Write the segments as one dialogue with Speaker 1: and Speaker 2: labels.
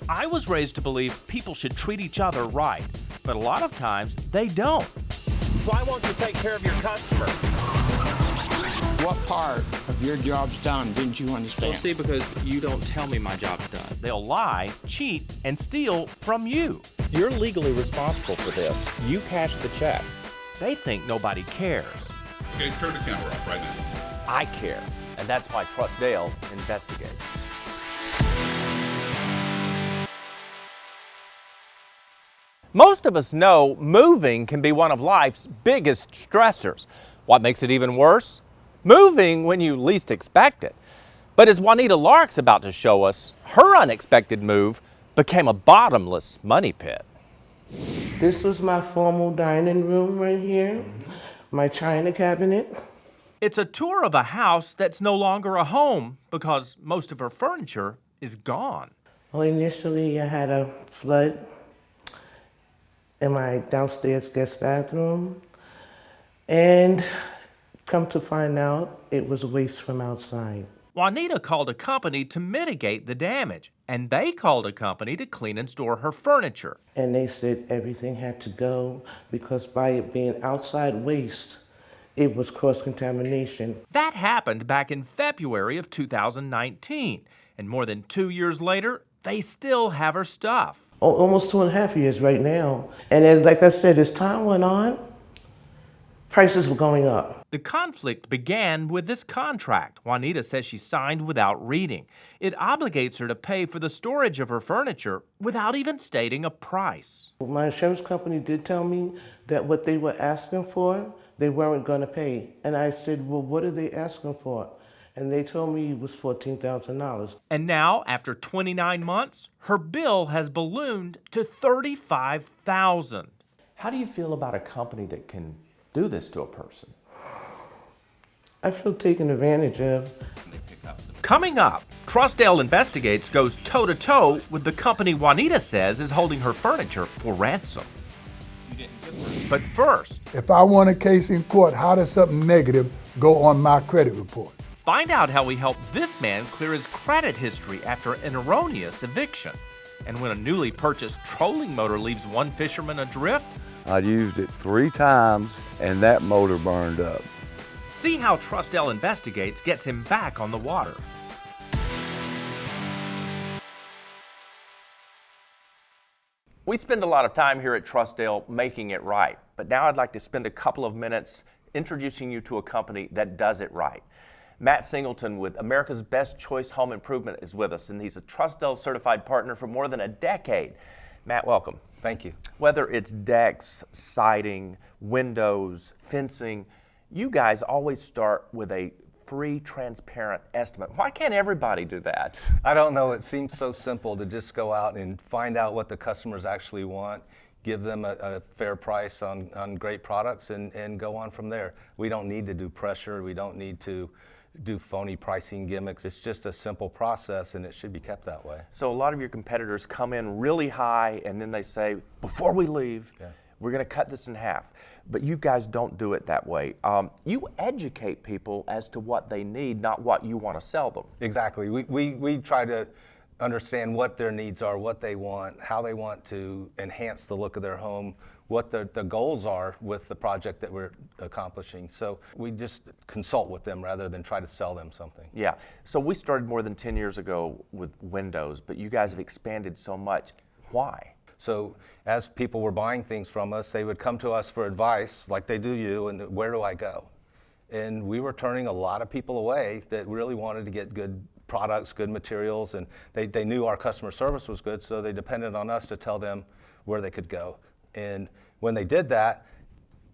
Speaker 1: I was raised to believe people should treat each other right, but a lot of times they don't. Why won't you take care of your customer?
Speaker 2: What part of your job's done didn't you understand?
Speaker 3: Well, see, because you don't tell me my job's done.
Speaker 1: They'll lie, cheat, and steal from you.
Speaker 4: You're legally responsible for this. You cash the check.
Speaker 1: They think nobody cares.
Speaker 5: Okay, turn the camera off right now.
Speaker 1: I care, and that's why TrustDALE Investigates. Most of us know moving can be one of life's biggest stressors. What makes it even worse? Moving when you least expect it. But as Juanita Lark's about to show us, her unexpected move became a bottomless money pit.
Speaker 6: This was my formal dining room right here, my china cabinet.
Speaker 1: It's a tour of a house that's no longer a home because most of her furniture is gone.
Speaker 6: Well, initially I had a flood in my downstairs guest bathroom, and come to find out it was waste from outside.
Speaker 1: Juanita called a company to mitigate the damage, and they called a company to clean and store her furniture.
Speaker 6: And they said everything had to go because by it being outside waste, it was cross-contamination.
Speaker 1: That happened back in February of 2019, and more than 2 years later, they still have her stuff.
Speaker 6: Almost 2.5 years right now. And like I said, as time went on, prices were going up.
Speaker 1: The conflict began with this contract Juanita says she signed without reading. It obligates her to pay for the storage of her furniture without even stating a price.
Speaker 6: My insurance company did tell me that what they were asking for, they weren't going to pay. And I said, well, what are they asking for? And they told me it was $14,000.
Speaker 1: And now, after 29 months, her bill has ballooned to $35,000. How do you feel about a company that can do this to a person?
Speaker 6: I feel taken advantage of.
Speaker 1: Coming up, TrustDALE Investigates goes toe-to-toe with the company Juanita says is holding her furniture for ransom. But first,
Speaker 7: if I won a case in court, how does something negative go on my credit report?
Speaker 1: Find out how we helped this man clear his credit history after an erroneous eviction. And when a newly purchased trolling motor leaves one fisherman adrift,
Speaker 8: I used it 3 times and that motor burned up.
Speaker 1: see how TrustDALE Investigates gets him back on the water. We spend a lot of time here at TrustDALE making it right, but now I'd like to spend a couple of minutes introducing you to a company that does it right. Matt Singleton with America's Best Choice Home Improvement is with us, and he's a TrustDALE certified partner for more than a decade. Matt, welcome.
Speaker 9: Thank you.
Speaker 1: Whether it's decks, siding, windows, fencing, you guys always start with a free, transparent estimate. Why can't everybody do that?
Speaker 9: I don't know. It seems so simple to just go out and find out what the customers actually want, give them a fair price on great products, and go on from there. We don't need to do pressure. We don't need to do phony pricing gimmicks. It's just a simple process, and it should be kept that way.
Speaker 1: So a lot of your competitors come in really high, and then they say, before we leave, we're going to cut this in half. But you guys don't do it that way. You educate people as to what they need, not what you want to sell them.
Speaker 9: Exactly. We try to understand what their needs are, what they want, how they want to enhance the look of their home, what the goals are with the project that we're accomplishing. So we just consult with them rather than try to sell them something.
Speaker 1: Yeah. So we started more than 10 years ago with windows, but you guys have expanded so much. Why?
Speaker 9: So as people were buying things from us, they would come to us for advice, like they do you, and where do I go? And we were turning a lot of people away that really wanted to get good products, good materials, and they knew our customer service was good, so they depended on us to tell them where they could go. And when they did that,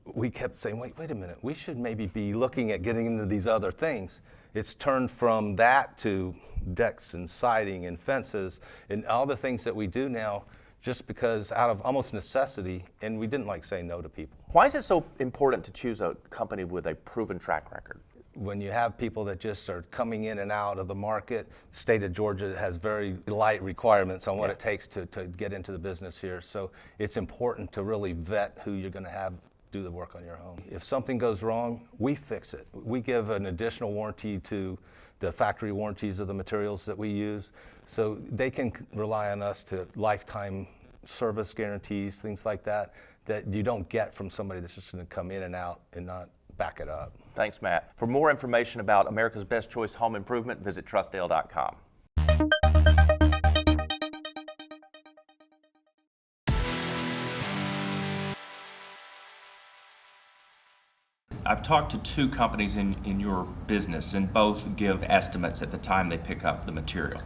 Speaker 9: we kept saying, wait a minute, we should maybe be looking at getting into these other things. It's turned from that to decks and siding and fences and all the things that we do now just because out of almost necessity, and we didn't like saying no to people.
Speaker 1: Why is it so important to choose a company with a proven track record?
Speaker 9: When you have people that just are coming in and out of the market, the state of Georgia has very light requirements on what it takes to get into the business here. So it's important to really vet who you're going to have do the work on your home. If something goes wrong, we fix it. We give an additional warranty to the factory warranties of the materials that we use. So they can rely on us to lifetime service guarantees, things like that, that you don't get from somebody that's just going to come in and out and not back it up.
Speaker 1: Thanks, Matt. For more information about America's Best Choice Home Improvement, visit trustdale.com. I've talked to two companies in your business, and both give estimates at the time they pick up the material.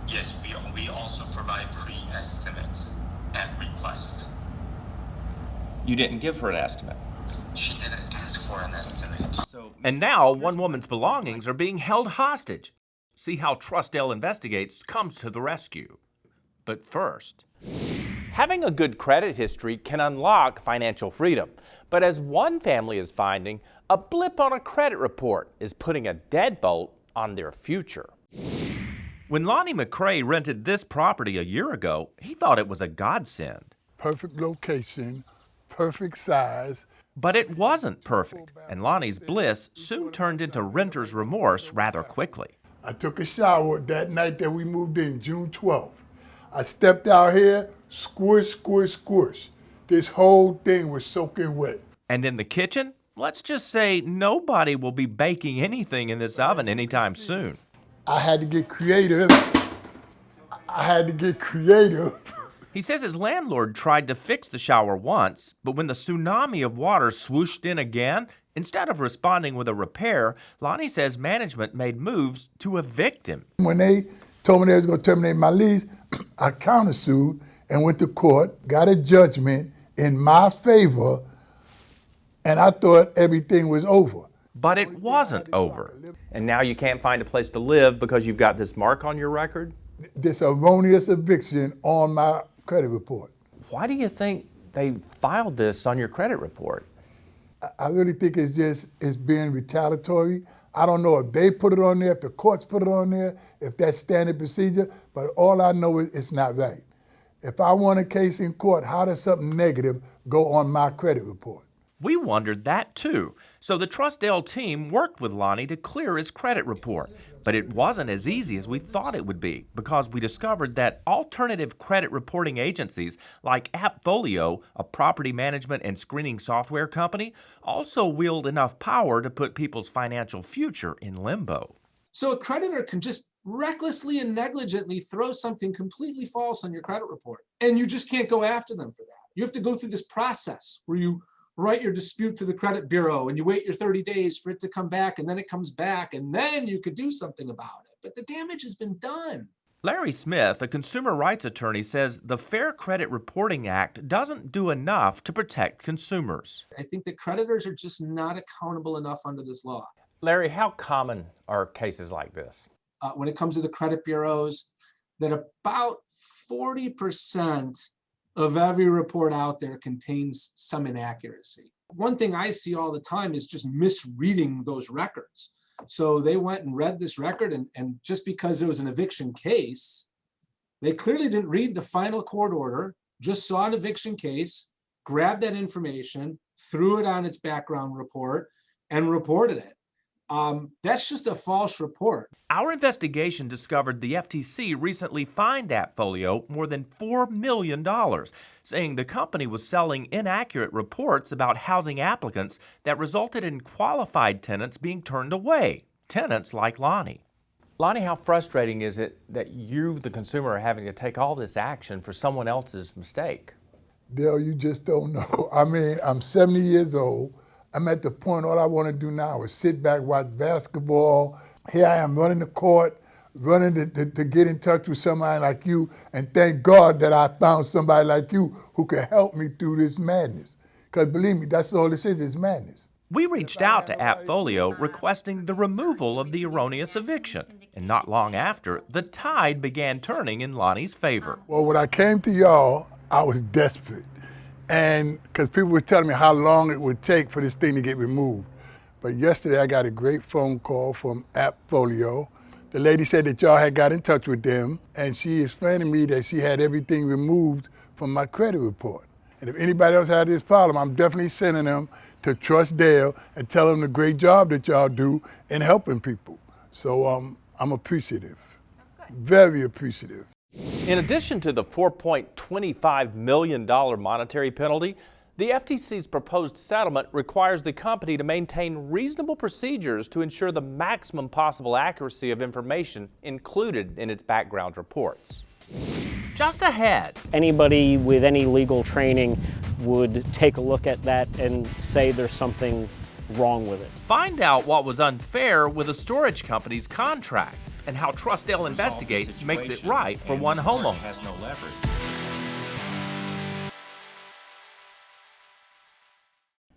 Speaker 10: Yes, we also provide pre-estimates at request.
Speaker 1: You didn't give her an estimate.
Speaker 10: She didn't ask for an estimate.
Speaker 1: And now one woman's belongings are being held hostage. See how TrustDALE Investigates comes to the rescue. But first, having a good credit history can unlock financial freedom. But as one family is finding, a blip on a credit report is putting a deadbolt on their future. When Lonnie McCrae rented this property a year ago, he thought it was a godsend.
Speaker 7: Perfect location, perfect size.
Speaker 1: But it wasn't perfect, and Lonnie's bliss soon turned into renter's remorse rather quickly.
Speaker 7: I took a shower that night that we moved in, June 12th. I stepped out here, squish, squish, squish. This whole thing was soaking wet.
Speaker 1: And in the kitchen, let's just say nobody will be baking anything in this oven anytime soon.
Speaker 7: I had to get creative.
Speaker 1: He says his landlord tried to fix the shower once, but when the tsunami of water swooshed in again, instead of responding with a repair, Lonnie says management made moves to evict him.
Speaker 7: When they told me they was going to terminate my lease, I countersued and went to court, got a judgment in my favor, and I thought everything was over.
Speaker 1: But it wasn't over. And now you can't find a place to live because you've got this mark on your record?
Speaker 7: This erroneous eviction on my credit report.
Speaker 1: Why do you think they filed this on your credit report?
Speaker 7: I really think it's being retaliatory. I don't know if they put it on there, if the courts put it on there, if that's standard procedure, but all I know is it's not right. If I won a case in court, how does something negative go on my credit report?
Speaker 1: We wondered that too. So the TrustDALE team worked with Lonnie to clear his credit report. But it wasn't as easy as we thought it would be, because we discovered that alternative credit reporting agencies like AppFolio, a property management and screening software company, also wield enough power to put people's financial future in limbo.
Speaker 11: So a creditor can just recklessly and negligently throw something completely false on your credit report, and you just can't go after them for that. You have to go through this process where you write your dispute to the credit bureau and you wait your 30 days for it to come back, and then it comes back, and then you could do something about it. But the damage has been done.
Speaker 1: Larry Smith, a consumer rights attorney, says the Fair Credit Reporting Act doesn't do enough to protect consumers.
Speaker 11: I think that creditors are just not accountable enough under this law.
Speaker 1: Larry, how common are cases like this?
Speaker 11: When it comes to the credit bureaus, that about 40% of every report out there contains some inaccuracy. One thing I see all the time is just misreading those records. So they went and read this record, and just because it was an eviction case, they clearly didn't read the final court order, just saw an eviction case, grabbed that information, threw it on its background report, and reported it. That's just a false report.
Speaker 1: Our investigation discovered the FTC recently fined AppFolio more than $4 million, saying the company was selling inaccurate reports about housing applicants that resulted in qualified tenants being turned away, tenants like Lonnie. Lonnie, how frustrating is it that you, the consumer, are having to take all this action for someone else's mistake?
Speaker 7: Dale, you just don't know. I mean, I'm 70 years old. I'm at the point all I want to do now is sit back, watch basketball. Here I am running the court, running to get in touch with somebody like you, and thank God that I found somebody like you who can help me through this madness. Because believe me, that's all this is madness.
Speaker 1: We reached out to AppFolio requesting the removal of the erroneous eviction, and not long after, the tide began turning in Lonnie's favor.
Speaker 7: Well, when I came to y'all, I was desperate. And because people were telling me how long it would take for this thing to get removed. But yesterday I got a great phone call from AppFolio. The lady said that y'all had got in touch with them, and she explained to me that she had everything removed from my credit report. And if anybody else had this problem, I'm definitely sending them to TrustDALE and tell them the great job that y'all do in helping people. So I'm appreciative. very appreciative.
Speaker 1: In addition to the $4.25 million monetary penalty, the FTC's proposed settlement requires the company to maintain reasonable procedures to ensure the maximum possible accuracy of information included in its background reports. Just ahead.
Speaker 12: Anybody with any legal training would take a look at that and say there's something wrong with it.
Speaker 1: Find out what was unfair with a storage company's contract and how TrustDALE Investigates makes it right for one homeowner.
Speaker 4: Has no leverage.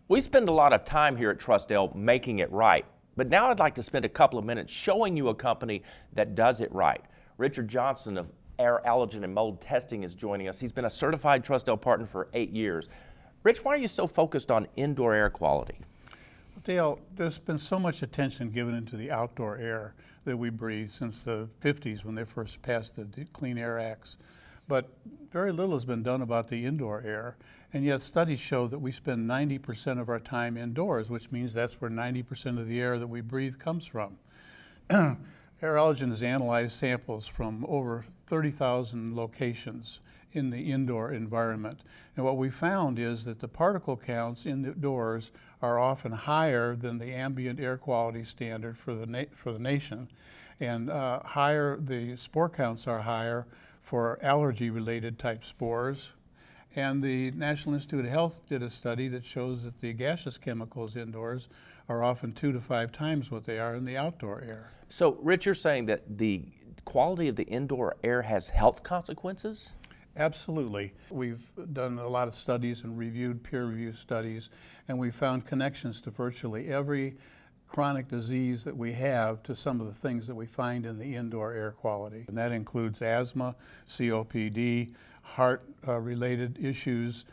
Speaker 1: We spend a lot of time here at TrustDALE making it right, but now I'd like to spend a couple of minutes showing you a company that does it right. Richard Johnson of Air Allergen and Mold Testing is joining us. He's been a certified TrustDALE partner for 8 years. Rich, why are you so focused on indoor air quality?
Speaker 13: Dale, there's been so much attention given into the outdoor air that we breathe since the 50s when they first passed the Clean Air Acts. But very little has been done about the indoor air, and yet studies show that we spend 90% of our time indoors, which means that's where 90% of the air that we breathe comes from. Air Allergen has analyzed samples from over 30,000 locations in the indoor environment. And what we found is that the particle counts indoors are often higher than the ambient air quality standard for the nation, and the spore counts are higher for allergy-related type spores. And the National Institute of Health did a study that shows that the gaseous chemicals indoors are often 2 to 5 times what they are in the outdoor air.
Speaker 1: So, Rich, you're saying that the quality of the indoor air has health consequences?
Speaker 13: Absolutely. We've done a lot of studies and reviewed peer-reviewed studies, and we found connections to virtually every chronic disease that we have to some of the things that we find in the indoor air quality. And that includes asthma, COPD, heart-related issues,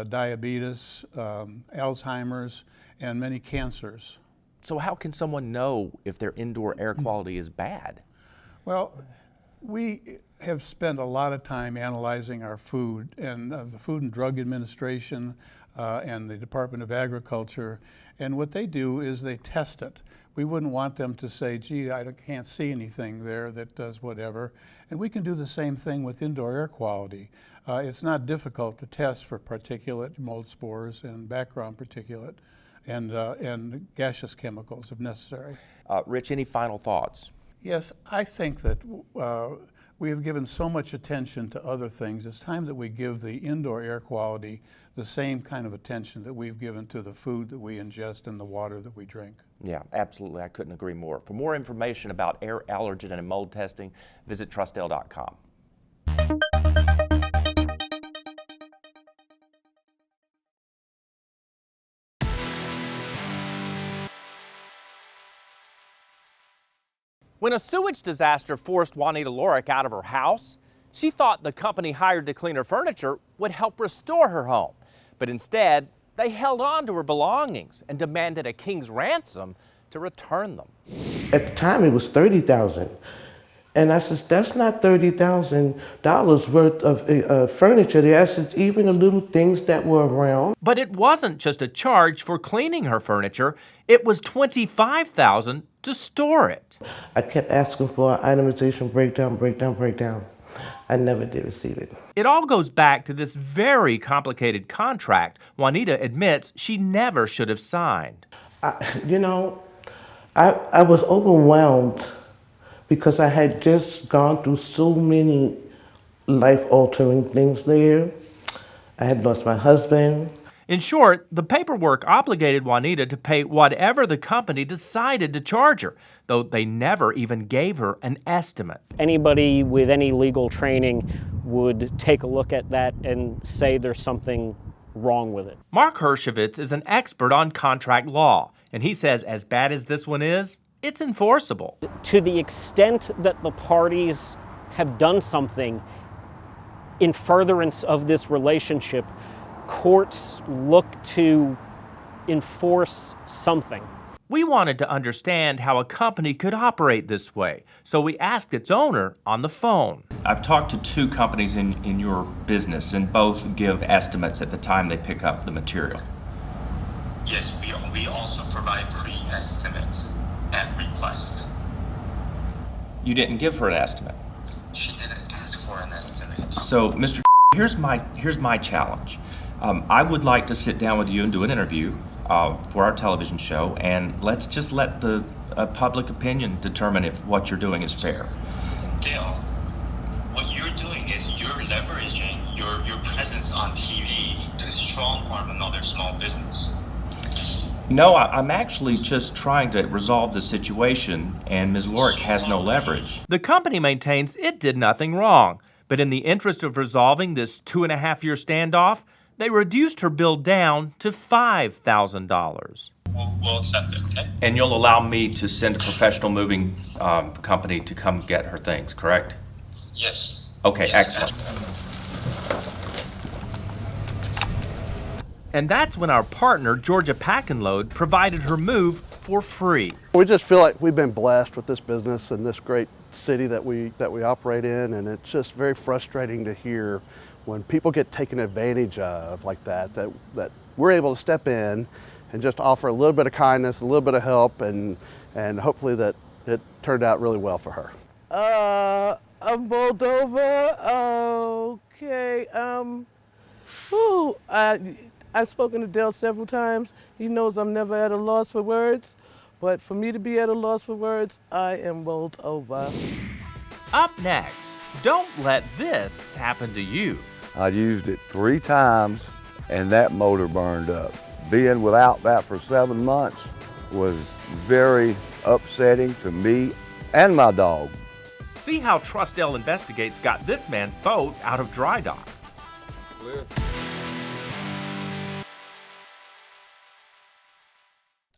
Speaker 13: diabetes, Alzheimer's, and many cancers.
Speaker 1: So how can someone know if their indoor air quality is bad?
Speaker 13: Well, we have spent a lot of time analyzing our food, and the Food and Drug Administration and the Department of Agriculture, and what they do is they test it. We wouldn't want them to say, gee, I can't see anything there that does whatever, and we can do the same thing with indoor air quality. It's not difficult to test for particulate, mold spores, and background particulate, and gaseous chemicals if necessary.
Speaker 1: Rich, any final thoughts?
Speaker 13: Yes, I think that we have given so much attention to other things. It's time that we give the indoor air quality the same kind of attention that we've given to the food that we ingest and the water that we drink.
Speaker 1: Yeah, absolutely. I couldn't agree more. For more information about air allergen and mold testing, visit TrustDALE.com. When a sewage disaster forced Juanita Lorick out of her house, she thought the company hired to clean her furniture would help restore her home. But instead, they held on to her belongings and demanded a king's ransom to return them.
Speaker 6: At the time, it was $30,000. And I said, that's not $30,000 worth of furniture. They asked even the little things that were around.
Speaker 1: But it wasn't just a charge for cleaning her furniture. It was $25,000 to store it.
Speaker 6: I kept asking for an itemization breakdown. I never did receive it.
Speaker 1: It all goes back to this very complicated contract Juanita admits she never should have signed.
Speaker 6: I was overwhelmed because I had just gone through so many life-altering things there. I had lost my husband.
Speaker 1: In short, the paperwork obligated Juanita to pay whatever the company decided to charge her, though they never even gave her an estimate.
Speaker 12: Anybody with any legal training would take a look at that and say there's something wrong with it.
Speaker 1: Mark Hershevitz is an expert on contract law, and he says as bad as this one is, it's enforceable.
Speaker 12: To the extent that the parties have done something in furtherance of this relationship, courts look to enforce something.
Speaker 1: We wanted to understand how a company could operate this way, so we asked its owner on the phone. I've talked to 2 companies in your business, and both give estimates at the time they pick up the material.
Speaker 10: Yes, we also provide pre-estimates at request.
Speaker 1: You didn't give her an estimate?
Speaker 10: She didn't ask for an estimate.
Speaker 1: So, Mr. Here's my challenge. I would like to sit down with you and do an interview for our television show, and let's just let the public opinion determine if what you're doing is fair.
Speaker 10: Dale, what you're doing is you're leveraging your presence on TV to strong-arm another small business.
Speaker 1: No, I'm actually just trying to resolve the situation, and Ms. Lorick has no leverage. The company maintains it did nothing wrong, but in the interest of resolving this 2.5-year standoff, they reduced her bill down to $5,000.
Speaker 10: We'll accept it, okay?
Speaker 1: And you'll allow me to send a professional moving company to come get her things, correct?
Speaker 10: Yes.
Speaker 1: Okay,
Speaker 10: Yes,
Speaker 1: excellent. And that's when our partner, Georgia Pack and Load, provided her move for free.
Speaker 14: We just feel like we've been blessed with this business and this great city that we operate in, and it's just very frustrating to hear when people get taken advantage of like that we're able to step in and just offer a little bit of kindness, a little bit of help, and hopefully that it turned out really well for her.
Speaker 6: Moldova, okay, I've spoken to Dale several times. He knows I'm never at a loss for words, but for me to be at a loss for words, I am bowled over.
Speaker 1: Up next, don't let this happen to you.
Speaker 8: I used it 3 times and that motor burned up. Being without that for 7 months was very upsetting to me and my dog.
Speaker 1: See how TrustDALE Investigates got this man's boat out of dry dock.
Speaker 5: Clear.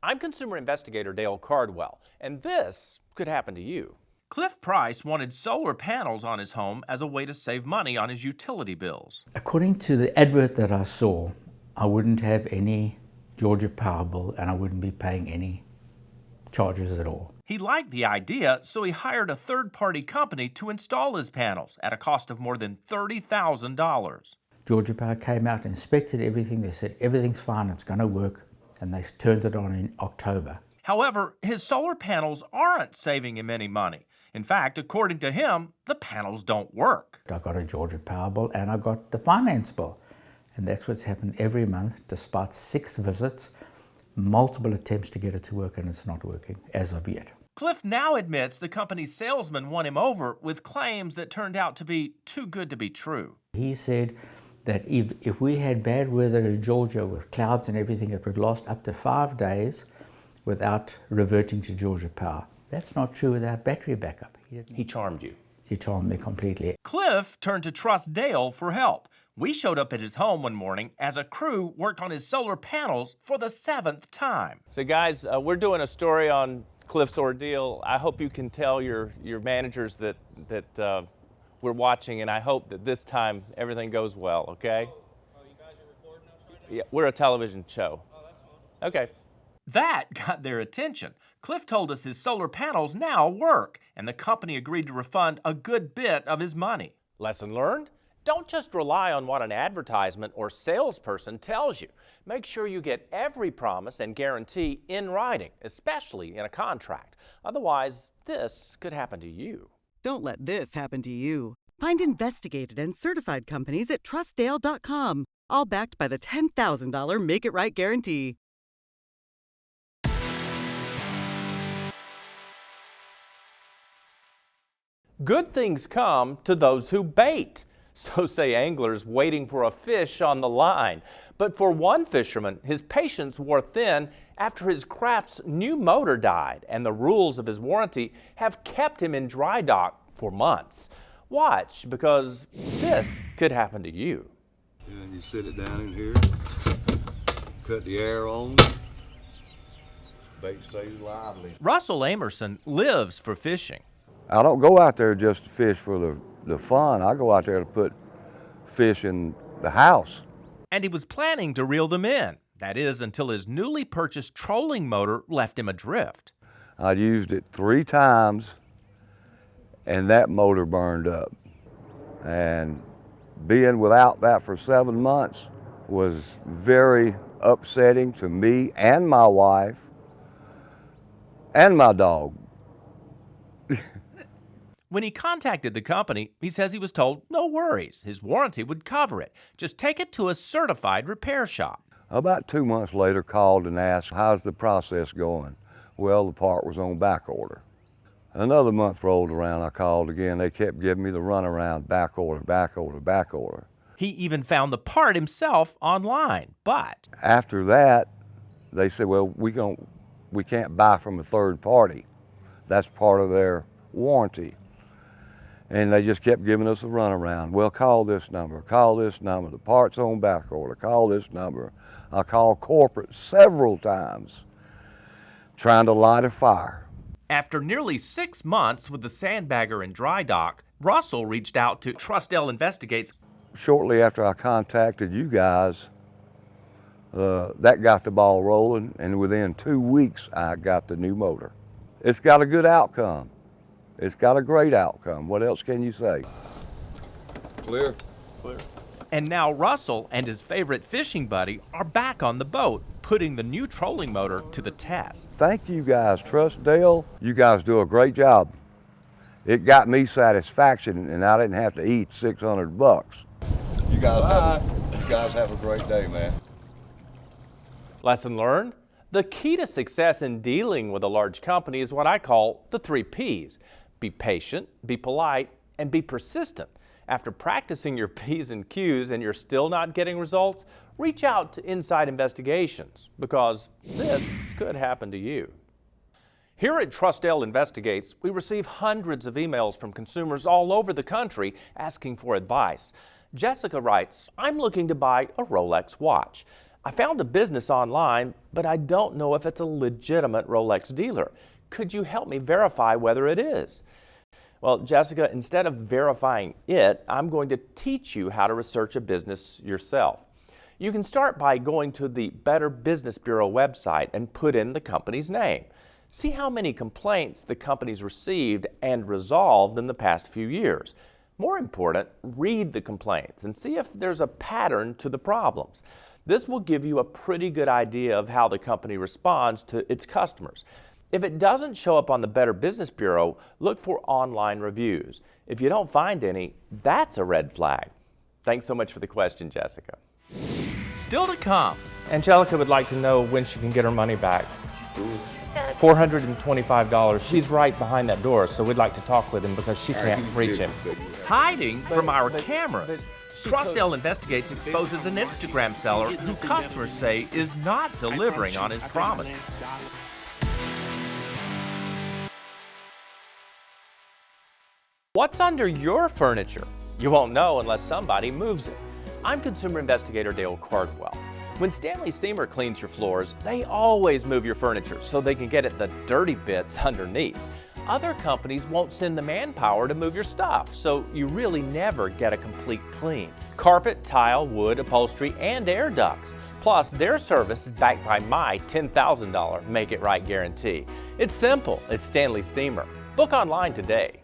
Speaker 1: I'm consumer investigator Dale Cardwell, and this could happen to you. Cliff Price wanted solar panels on his home as a way to save money on his utility bills.
Speaker 15: According to the advert that I saw, I wouldn't have any Georgia Power bill and I wouldn't be paying any charges at all.
Speaker 1: He liked the idea, so he hired a third-party company to install his panels at a cost of more than $30,000.
Speaker 15: Georgia Power came out and inspected everything. They said everything's fine, it's going to work, and they turned it on in October.
Speaker 1: However, his solar panels aren't saving him any money. In fact, according to him, the panels don't work.
Speaker 15: I got a Georgia Power bill and I got the finance bill. And that's what's happened every month, despite 6 visits, multiple attempts to get it to work, and it's not working as of yet.
Speaker 1: Cliff now admits the company's salesman won him over with claims that turned out to be too good to be true.
Speaker 15: He said that if we had bad weather in Georgia with clouds and everything, it would last up to 5 days without reverting to Georgia Power. That's not true without battery backup.
Speaker 1: He charmed you.
Speaker 15: He charmed me completely.
Speaker 1: Cliff turned to TrustDALE for help. We showed up at his home one morning as a crew worked on his solar panels for the 7th time. So guys, we're doing a story on Cliff's ordeal. I hope you can tell your managers that we're watching, and I hope that this time everything goes well, okay?
Speaker 16: Oh, you guys are recording us right now?
Speaker 1: Yeah, we're a television show.
Speaker 16: Oh, that's fine.
Speaker 1: Okay. That got their attention. Cliff told us his solar panels now work, and the company agreed to refund a good bit of his money. Lesson learned? Don't just rely on what an advertisement or salesperson tells you. Make sure you get every promise and guarantee in writing, especially in a contract. Otherwise, this could happen to you.
Speaker 17: Don't let this happen to you. Find investigated and certified companies at TrustDALE.com, all backed by the $10,000 Make It Right guarantee.
Speaker 1: Good things come to those who bait. So say anglers waiting for a fish on the line. But for one fisherman, his patience wore thin after his craft's new motor died, and the rules of his warranty have kept him in dry dock for months. Watch, because this could happen to you.
Speaker 18: And you sit it down in here, cut the air on, bait stays lively.
Speaker 1: Russell Amerson lives for fishing.
Speaker 8: I don't go out there just to fish for the fun. I go out there to put fish in the house.
Speaker 1: And he was planning to reel them in. That is, until his newly purchased trolling motor left him adrift.
Speaker 8: I used it 3 times and that motor burned up. And being without that for 7 months was very upsetting to me and my wife and my dog.
Speaker 1: When he contacted the company, he says he was told no worries, his warranty would cover it. Just take it to a certified repair shop.
Speaker 8: About 2 months later, called and asked, how's the process going? Well, the part was on back order. Another month rolled around, I called again. They kept giving me the runaround, back order, back order, back order.
Speaker 1: He even found the part himself online, but
Speaker 8: after that, they said, well, we can't buy from a third party. That's part of their warranty. And they just kept giving us a runaround. Well, call this number, the part's on back order, call this number. I called corporate several times, trying to light a fire.
Speaker 1: After nearly 6 months with the sandbagger in dry dock, Russell reached out to TrustDALE Investigates.
Speaker 8: Shortly after I contacted you guys, that got the ball rolling, and within 2 weeks, I got the new motor. It's got a good outcome. It's got a great outcome. What else can you say?
Speaker 18: Clear. Clear.
Speaker 1: And now Russell and his favorite fishing buddy are back on the boat, putting the new trolling motor to the test.
Speaker 8: Thank you guys, TrustDALE. You guys do a great job. It got me satisfaction, and I didn't have to eat $600.
Speaker 18: You guys have a great day, man.
Speaker 1: Lesson learned? The key to success in dealing with a large company is what I call the 3 Ps. Be patient, be polite, and be persistent. After practicing your P's and Q's and you're still not getting results, reach out to Inside Investigations, because this could happen to you. Here at TrustDALE Investigates, we receive hundreds of emails from consumers all over the country asking for advice. Jessica writes, I'm looking to buy a Rolex watch. I found a business online, but I don't know if it's a legitimate Rolex dealer. Could you help me verify whether it is? Well, Jessica, instead of verifying it, I'm going to teach you how to research a business yourself. You can start by going to the Better Business Bureau website and put in the company's name. See how many complaints the company's received and resolved in the past few years. More important, read the complaints and see if there's a pattern to the problems. This will give you a pretty good idea of how the company responds to its customers. If it doesn't show up on the Better Business Bureau, look for online reviews. If you don't find any, that's a red flag. Thanks so much for the question, Jessica. Still to come, Angelica would like to know when she can get her money back. $425. She's right behind that door, so we'd like to talk with him because she can't reach him. Hiding from our cameras. TrustDALE Investigates exposes an Instagram seller who customers say is not delivering on his promises. What's under your furniture? You won't know unless somebody moves it. I'm consumer investigator Dale Cardwell. When Stanley Steamer cleans your floors, they always move your furniture so they can get at the dirty bits underneath. Other companies won't send the manpower to move your stuff, so you really never get a complete clean. Carpet, tile, wood, upholstery, and air ducts. Plus, their service is backed by my $10,000 Make It Right guarantee. It's simple. It's Stanley Steamer. Book online today.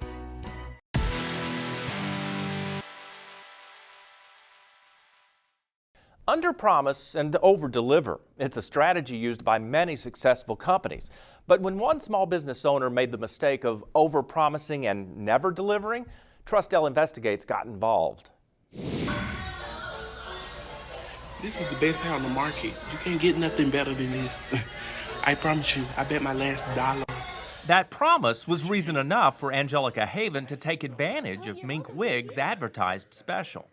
Speaker 1: Under-promise and over-deliver. It's a strategy used by many successful companies. But when one small business owner made the mistake of over-promising and never delivering, TrustDALE Investigates got involved.
Speaker 19: This is the best hair on the market. You can't get nothing better than this. I promise you, I bet my last dollar.
Speaker 1: That promise was reason enough for Angelica Haven to take advantage of Mink Wig's advertised special.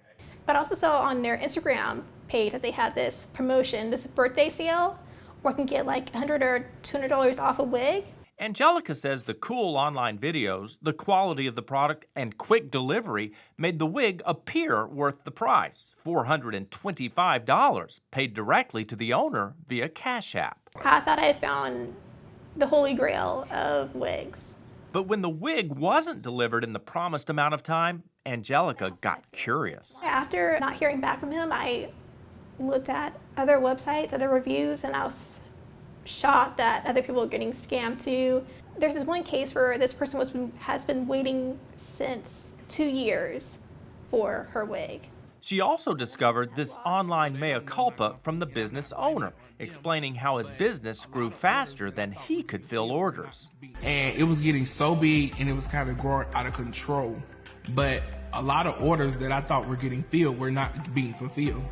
Speaker 20: But I also saw on their Instagram page that they had this promotion, this birthday sale, where I can get like $100 or $200 off a wig.
Speaker 1: Angelica says the cool online videos, the quality of the product, and quick delivery made the wig appear worth the price, $425, paid directly to the owner via Cash App.
Speaker 20: I thought I had found the holy grail of wigs.
Speaker 1: But when the wig wasn't delivered in the promised amount of time, Angelica got curious.
Speaker 20: After not hearing back from him, I looked at other websites, other reviews, and I was shocked that other people are getting scammed too. There's this one case where this person has been waiting since 2 years for her wig.
Speaker 1: She also discovered this online mea culpa from the business owner, explaining how his business grew faster than he could fill orders.
Speaker 19: And it was getting so big and it was kind of growing out of control. But a lot of orders that I thought were getting filled were not being fulfilled.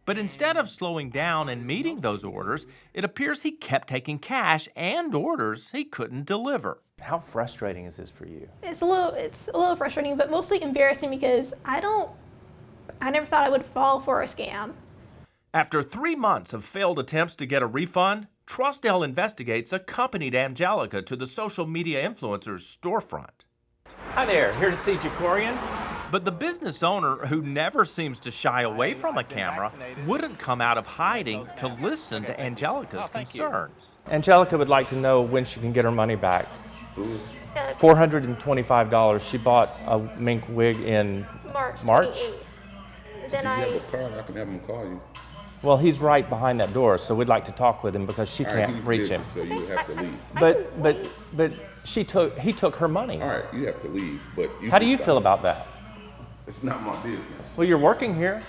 Speaker 1: But instead of slowing down and meeting those orders, it appears he kept taking cash and orders he couldn't deliver. How frustrating is this for you?
Speaker 20: It's a little frustrating, but mostly embarrassing because I never thought I would fall for a scam.
Speaker 1: After 3 months of failed attempts to get a refund, TrustDALE Investigates accompanied Angelica to the social media influencer's storefront. Hi there, here to see Jacorian. But the business owner, who never seems to shy away from a camera, wouldn't come out of hiding to listen to Angelica's concerns. Angelica would like to know when she can get her money back. $425. She bought a mink wig in March.
Speaker 20: 28th. Then
Speaker 5: Do you have a card? I can have him call you.
Speaker 1: Well, he's right behind that door, so we'd like to talk with him because she can't reach him.
Speaker 5: So you have to leave.
Speaker 1: But he took her money.
Speaker 5: All right, you have to leave. But
Speaker 1: How do you feel about that?
Speaker 5: It's not my business.
Speaker 1: Well, you're working here.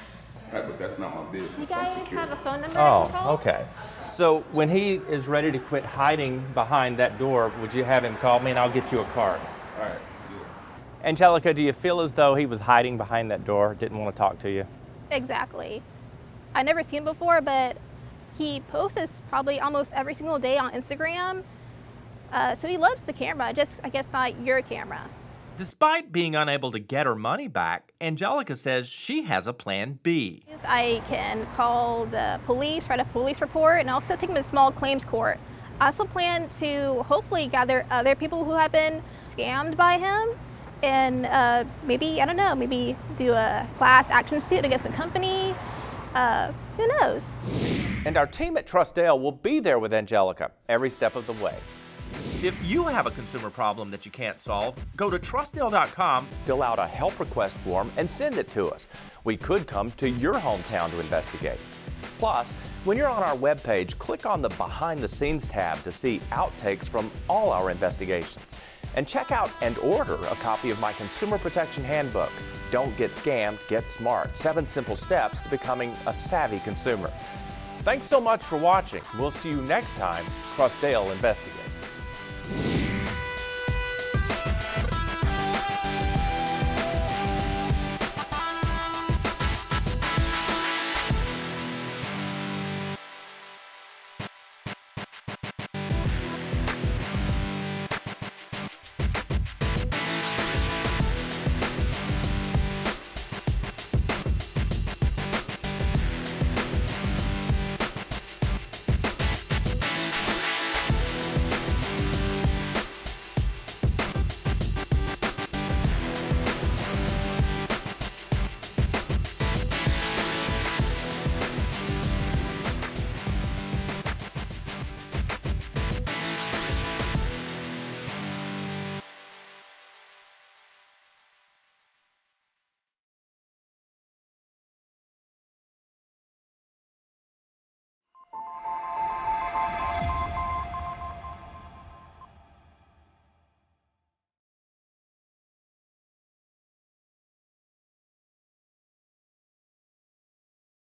Speaker 5: All right, but that's not my business.
Speaker 20: You guys have a phone number?
Speaker 1: Oh, okay. So when he is ready to quit hiding behind that door, would you have him call me and I'll get you a card?
Speaker 5: All right.
Speaker 1: Angelica, do you feel as though he was hiding behind that door, didn't want to talk to you?
Speaker 20: Exactly. I've never seen him before, but he posts probably almost every single day on Instagram. So he loves the camera, just I guess not your camera.
Speaker 1: Despite being unable to get her money back, Angelica says she has a plan B.
Speaker 20: I can call the police, write a police report, and also take him to small claims court. I also plan to hopefully gather other people who have been scammed by him and maybe, I don't know, maybe do a class action suit against the company. Who knows?
Speaker 1: And our team at TrustDALE will be there with Angelica every step of the way. If you have a consumer problem that you can't solve, go to TrustDALE.com, fill out a help request form, and send it to us. We could come to your hometown to investigate. Plus, when you're on our webpage, click on the Behind the Scenes tab to see outtakes from all our investigations. And check out and order a copy of my Consumer Protection Handbook. Don't get scammed, get smart. 7 simple steps to becoming a savvy consumer. Thanks so much for watching. We'll see you next time. TrustDALE Investigates.